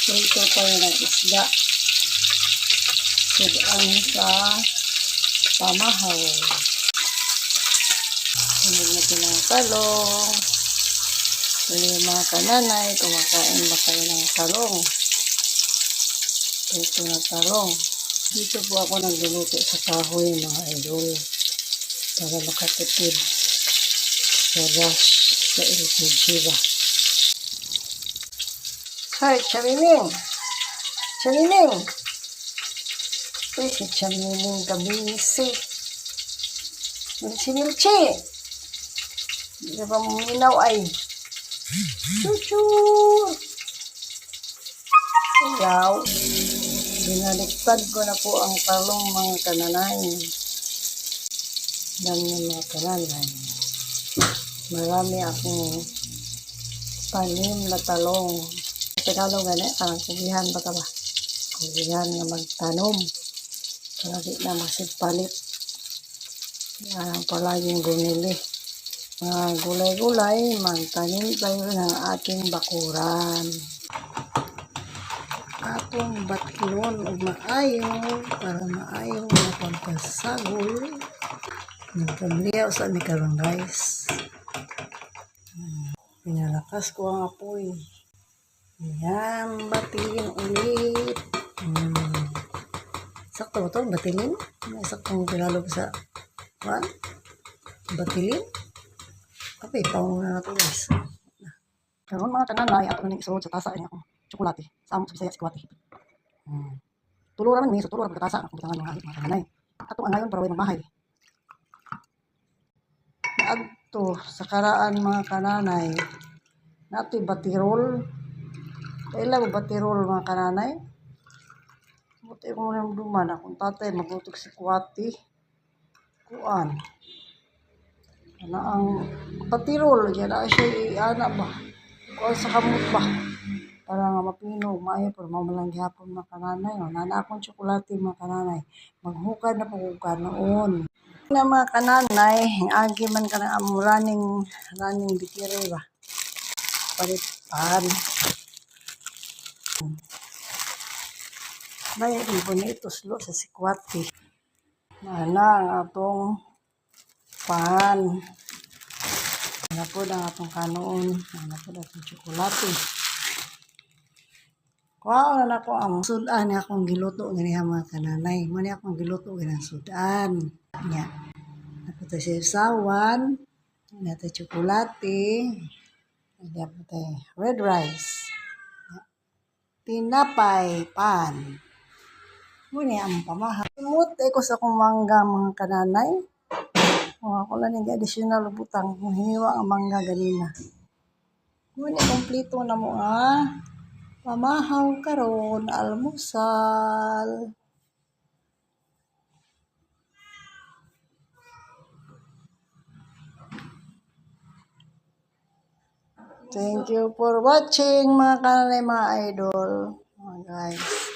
Ito tayo ng isda. Sudan sa pamahaw. Sunod natin ng talong. So, yung mga kananay, kumakain ba kayo ng talong? Ito na talong. Dito po ako nagluluto sa kahoy, mga idol. Para makatipid sa rush sa LPG ba. Hi, Chamining! Chamining! Uy, si Chamining kabisi. Milchi! Hindi ba muminaw ay? Chuchur! Ayaw. Binaliktad ko na po ang talong mga kananay. Dami mga kananay. Marami akong tanim na talong. Tagalog gani, parang kugihan ba ka ba? Kugihan na magtanom. Lagi na masigpalit. Yan palaging gumili. Mga gulay-gulay, magtanim tayo ng ating bakuran. Atong batilon o maayo para maayo na pagkasagol ng pamilya sa ni karong guys. Pinalakas ko ang apoy. Ayan, batilin ulit. Sakto ba ito? Batilin? Saktong Tagalog sa batilin? Okay, pao na natin guys. Karoon mga kananay, ato na isuod sa tasa niya akong tsokolate. Sa among sa Bisaya, sikwati. Tuluran man may, so tuluran pagkatasa akong butangan mga kananay. Ato ang ngayon para way ng bahay. Naadto sa karaan mga kananay. Nato'y batirol. Kailan mo batirol mga kananay? Buti ko muna duman. Akong tatay magutog si kwati. Kuan. Ano ang batirol. Yan na siya ana ba? Kuan sa kamot ba? Para nga mapino. Maayo pero mamalang gihapon mga kananay. Nana akong tsokolate mga kananay. Maghukad na paghukan noon. Na mga kananay, agi man ka na running bitire ba? Palitan. May ribo na ito slo sa sikwati. Nana ang atong pan. Nana po ang atong kanoon. Nana po ang atong tsokolate. Kuha na ako ang sudan na akong giluto ganiya mga kananay. Mani akong giluto ganang sudan. Nya. Napunta siya sawan. Nato tsokolate. Napunta red rice. Tinapay pan. Muni ang pamahal. Imut ko sa akong mangga mga kananay. Ako lang yung additional butang. Kung hiniwa ang mangga ganina. Muni kompleto na mo pamahaw karon almusal. Thank you for watching mga kananay mga idol. Mga guys.